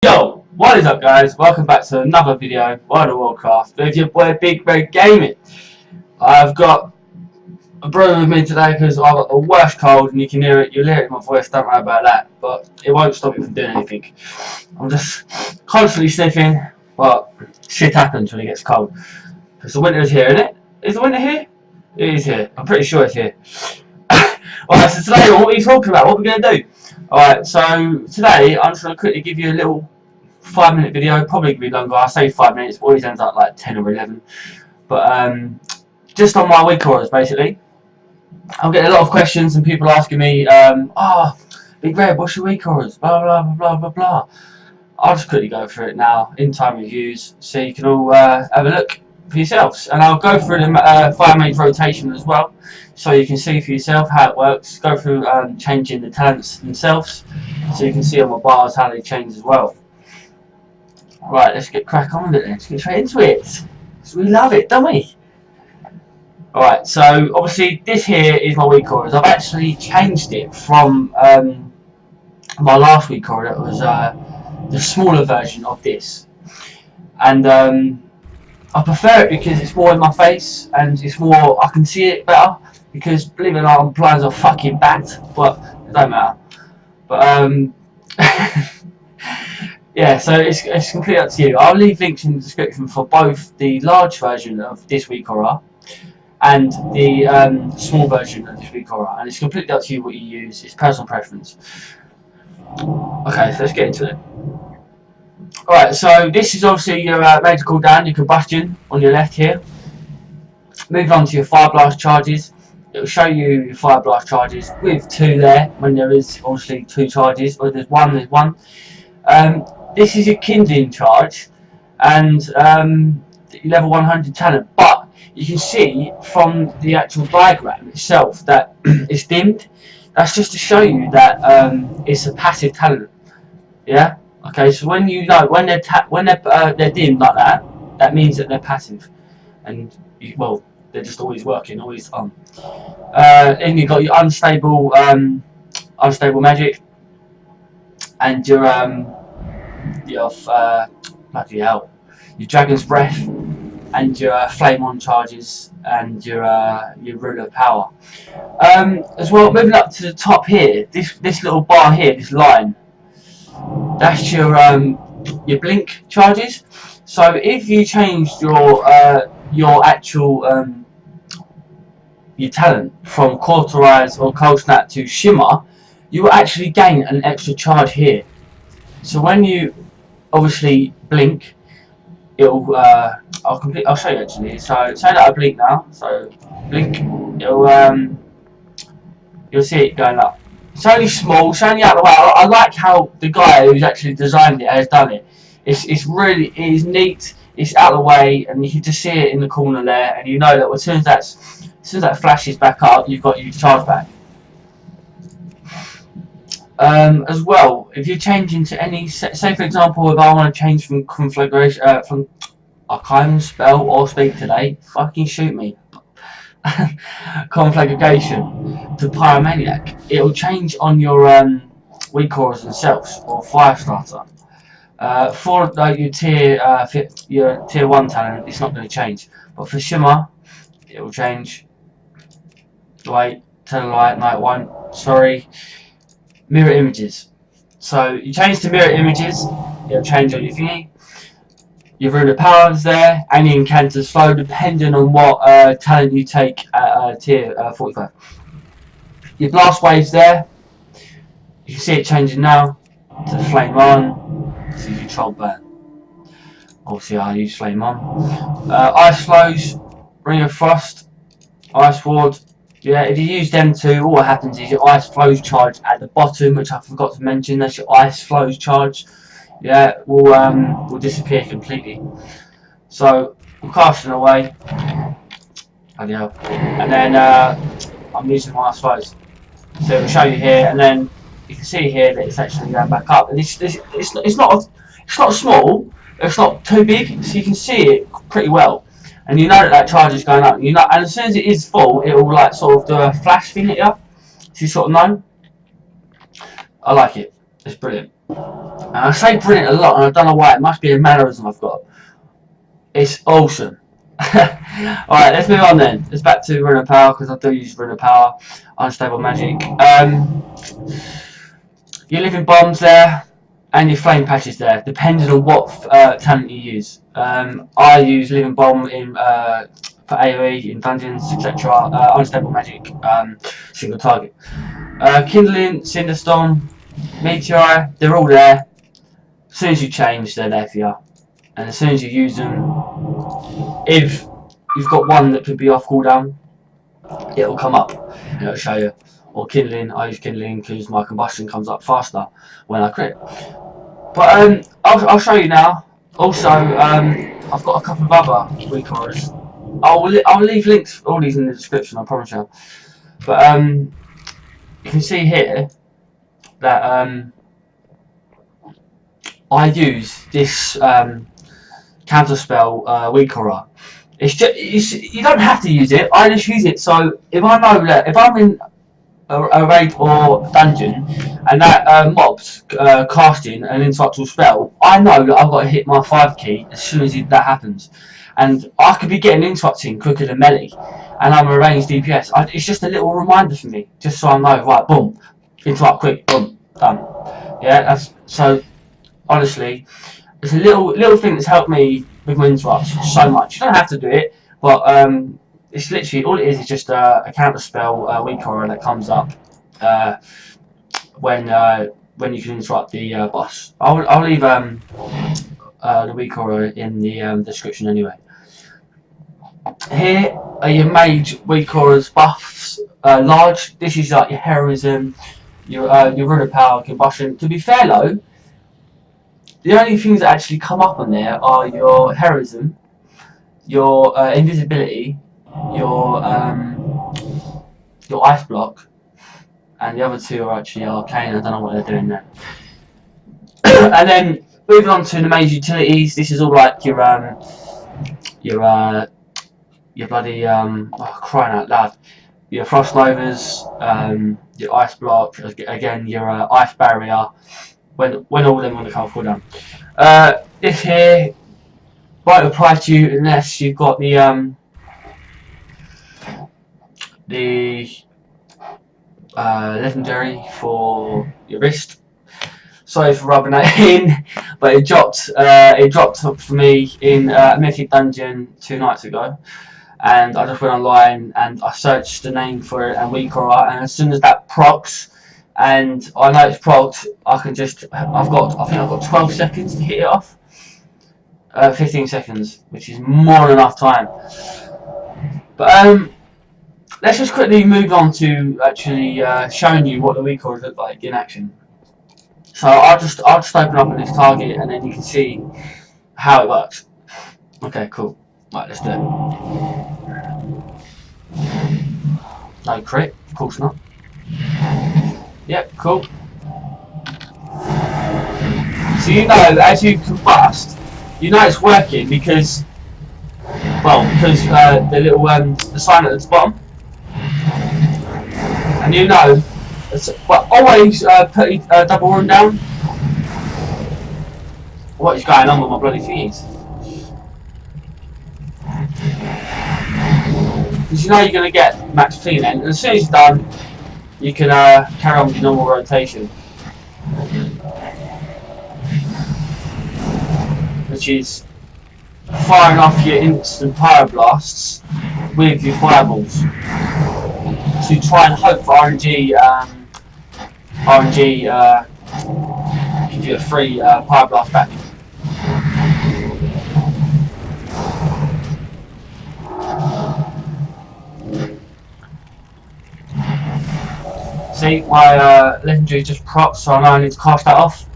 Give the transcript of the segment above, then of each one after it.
Yo, what is up guys? Welcome back to another video, World of Warcraft, with your boy Bigredgaming. I've got a brother with me today because I've got the worst cold and you can hear it, you'll hear it in my voice, don't worry about that, but it won't stop me from doing anything. I'm just constantly sniffing, but shit happens when it gets cold. Because the winter is here, isn't it? Is the winter here? It is here, I'm pretty sure it's here. Alright, so today what are we talking about? What are we going to do? Alright, so today I'm just going to quickly give you a little 5-minute video, probably be longer. I say 5 minutes, but always ends up like 10 or 11. But just on my WEAKAURA'S basically. I'm getting a lot of questions and people asking me, Big Red, what's your WEAKAURA'S? Blah blah blah blah blah blah. I'll just quickly go through it now in time reviews, so you can all have a look for yourselves. And I'll go through the Firemage rotation as well, so you can see for yourself how it works. Go through changing the talents themselves, so you can see on my bars how they change as well. Right, let's get crack on with it then. Let's get straight into it. So we love it, don't we? Alright, so obviously this here is my WEAKAURA'S. I've actually changed it from my last WEAKAURA. That was the smaller version of this. And I prefer it because it's more in my face and it's more, I can see it better. Because believe it or not, I'm blind as a fucking bat, but it don't matter. But yeah, so it's completely up to you. I'll leave links in the description for both the large version of this WEAKAURA and the small version of this WEAKAURA, and it's completely up to you what you use. It's personal preference. Okay, so let's get into it. Alright, so this is obviously your Mage cooldown, your combustion on your left here. Move on to your fire blast charges. It will show you your fire blast charges with 2 there when there is obviously 2 charges, or there's one. This is your kindling charge and level 100 talent, but you can see from the actual diagram itself that it's dimmed. That's just to show you that it's a passive talent. Yeah. Okay. So when you know when they're dimmed like that, that means that they're passive, and well, they're just always working, always on. Then you've got your unstable magic and your bloody hell, your dragon's breath and your flame on charges and your rule of power. As well, moving up to the top here, this little bar here, this line, that's your blink charges. So if you changed your actual your talent from Cauterize or Cold Snap to Shimmer, you will actually gain an extra charge here. So when you obviously blink, it'll I'll show you actually. So say that I blink now. So blink, it'll you'll see it going up. It's only small, it's only out of the way. I like how the guy who's actually designed it has done it. It's really neat. It's out of the way, and you can just see it in the corner there, and you know that as soon as that flashes back up, you've got your charge back. As well, if you're changing to any, say for example, if I want to change from conflagration, I can't even spell or speak today, fucking shoot me, conflagration to pyromaniac, it'll change on your WEAKAURA'S themselves, or fire starter. For your tier 1 talent, it's not going to change, but for Shimmer, it will change. Wait, tell a lie, no it won't, sorry. Mirror images. So you change to mirror images, it'll change on your thingy. Your rune of power is there, and your encounters flow depending on what talent you take at tier 45. Your blast waves there, you can see it changing now to flame on. This is your troll burn. Obviously I use flame on. Ice flows, ring of frost, ice ward. Yeah, if you use them two, all that happens is your ice flows charge at the bottom, which I forgot to mention. That's your ice flows charge. Yeah, will disappear completely. So I'm casting away. And then I'm using my ice flows. So it'll show you here, and then you can see here that it's actually going back up. And it's not small. It's not too big, so you can see it pretty well. And you know that charge is going up. And as soon as it is full, it will like sort of do a flash thing at you. So you sort of know. I like it. It's brilliant. And I say brilliant a lot, and I don't know why. It must be a mannerism I've got. It's awesome. Alright, let's move on then. It's back to Rune of Power, because I do use Rune of Power. Unstable magic. Your living bombs there, and your flame patches there, depending on what talent you use. I use living bomb in for AoE in dungeons, etc. Unstable magic, single target. Kindling, Cinderstorm, Meteor, they're all there. As soon as you change, they're there for you. And as soon as you use them, if you've got one that could be off cooldown, it will come up and it'll show you. Or Kindling, I use Kindling because my combustion comes up faster when I crit. But I'll show you now. Also, I've got a couple of other WEAKAURA'S. I'll leave links for all these in the description, I promise you. But you can see here that I use this counterspell WEAKAURA. You don't have to use it. I just use it. So if I know that if I'm in a raid or dungeon and that mob's casting an insightful spell, I know that I've got to hit my 5 key as soon as that happens. And I could be getting insights in quicker than melee, and I'm a ranged DPS. It's just a little reminder for me, just so I know, right, boom, interrupt quick, boom, done. Yeah, that's so. Honestly, it's a little thing that's helped me with my interrupts so much. You don't have to do it, but it's literally all it is just a counter spell WEAKAURA that comes up when you can interrupt the boss. I'll leave the WEAKAURA in the description anyway. Here are your Mage WEAKAURA'S buffs. Large. This is like your heroism, your Rune of Power, combustion. To be fair though, the only things that actually come up on there are your heroism, your invisibility, your ice block, and the other two are actually arcane. I don't know what they're doing there. And then moving on to the Mage utilities, this is all like your bloody crying out loud, your frost novas, your ice block, again your ice barrier. When all of them want to come cooldown. This here won't apply to you unless you've got the legendary for your wrist. Sorry for rubbing that in, but it dropped for me in a mythic dungeon 2 nights ago, and I just went online and I searched the name for it and WEAKAURA, and as soon as that procs, and I know it's procced, I think I've got 12 seconds to hit it off. 15 seconds, which is more than enough time. But let's just quickly move on to actually showing you what the WEAKAURA'S look like in action. So I'll just open up on this target and then you can see how it works. Okay, cool. Right, let's do it. No crit, of course not. Yep, cool. So you know, as you combust, you know it's working because, well, the little the sign at the bottom, and you know, but always put double run down. What is going on with my bloody thingies? Because you know you're going to get max clean, and as soon as it's done, you can carry on with your normal rotation, which is firing off your instant pyro-blasts with your fireballs to try and hope for RNG give you a free pyro-blast back. See, my legendary just procs, so I know I need to cast that off.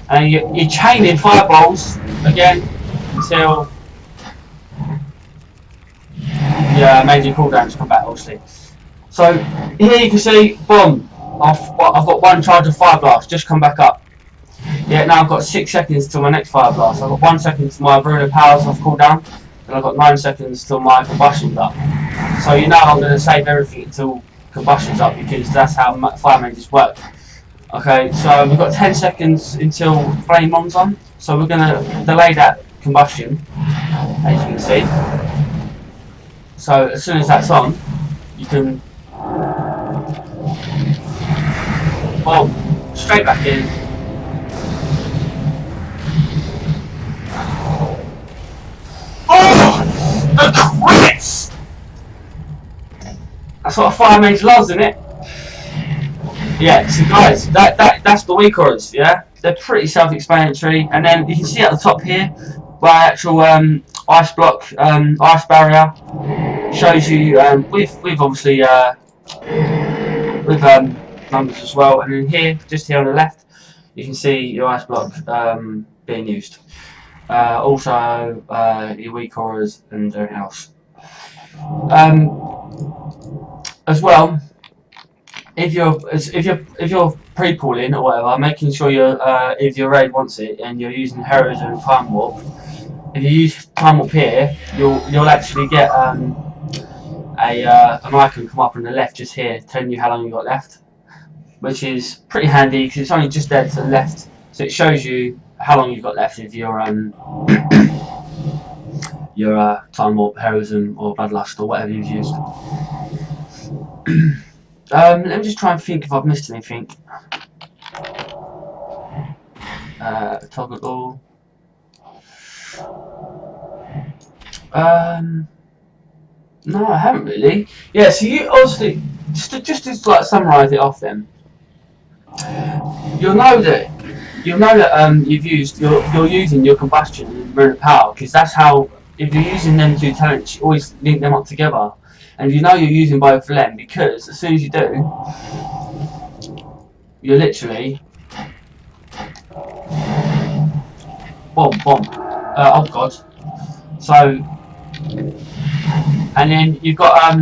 And you're chaining fireballs again until your major cooldowns come back, obviously. So here you can see, boom, I've got 1 charge of fire blast just come back up. Yeah, now I've got 6 seconds till my next fire blast. I've got 1 second till my Rune of Power's off cooldown, and I've got 9 seconds till my combustion's up. So you know I'm going to save everything until combustion's up because that's how fire mages work. Okay, so we've got 10 seconds until flame on's on, so we're going to delay that combustion, as you can see. So as soon as that's on, you can straight back in. Oh, the crits! That's what a fire mage loves, isn't it? Yeah, so guys, that's the WEAKAURA'S, yeah? They're pretty self-explanatory, and then you can see at the top here, where actual ice block, ice barrier, shows you, with obviously, with numbers as well, and then here, just here on the left, you can see your ice block being used. Also, your WEAKAURA'S and everything else. As well, if you're pre-pulling or whatever, making sure you're if your raid wants it and you're using Heroism and Time Warp, if you use Time Warp here, you'll actually get an icon come up on the left just here telling you how long you got left, which is pretty handy because it's only just there to the left, so it shows you how long you've got left if you're your Time Warp, Heroism or Bloodlust or whatever you've used. Let me just try and think if I've missed anything. Toggle all. No, I haven't really. Yeah, so you obviously just to like summarise it off then. You'll know that you're using your combustion and rune of power, because that's how, if you're using them two talents, you always link them up together. And you know you're using both of them, because as soon as you do, you're literally bomb. Oh god. So, and then you've got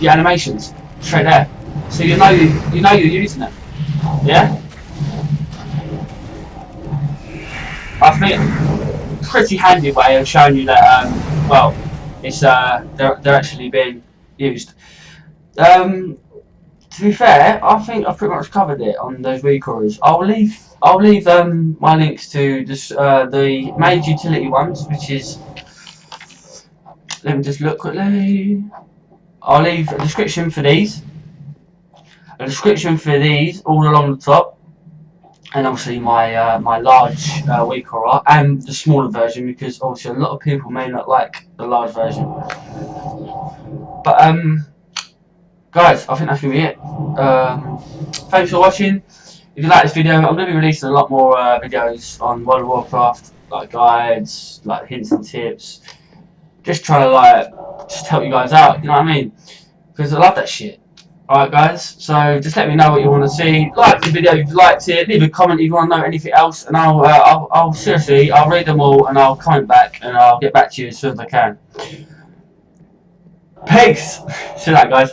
the animations straight there, so you know you're using them. Yeah. I think pretty handy way of showing you that well, it's they're actually being used. To be fair, I think I've pretty much covered it on those WEAKAURA'S. I'll leave my links to this, the Mage utility ones, which is, let me just look quickly. I'll leave a description for these, all along the top, and obviously my my large WEAKAURA and the smaller version, because obviously a lot of people may not like the large version. But guys, I think that's gonna be it. Thanks for watching. If you like this video, I'm going to be releasing a lot more videos on World of Warcraft, like guides, like hints and tips. Just trying to just help you guys out, you know what I mean? Because I love that shit. Alright guys, so just let me know what you want to see. Like the video if you liked it, leave a comment if you want to know anything else, and I'll seriously, I'll read them all and I'll comment back and I'll get back to you as soon as I can. Peace! See you later guys.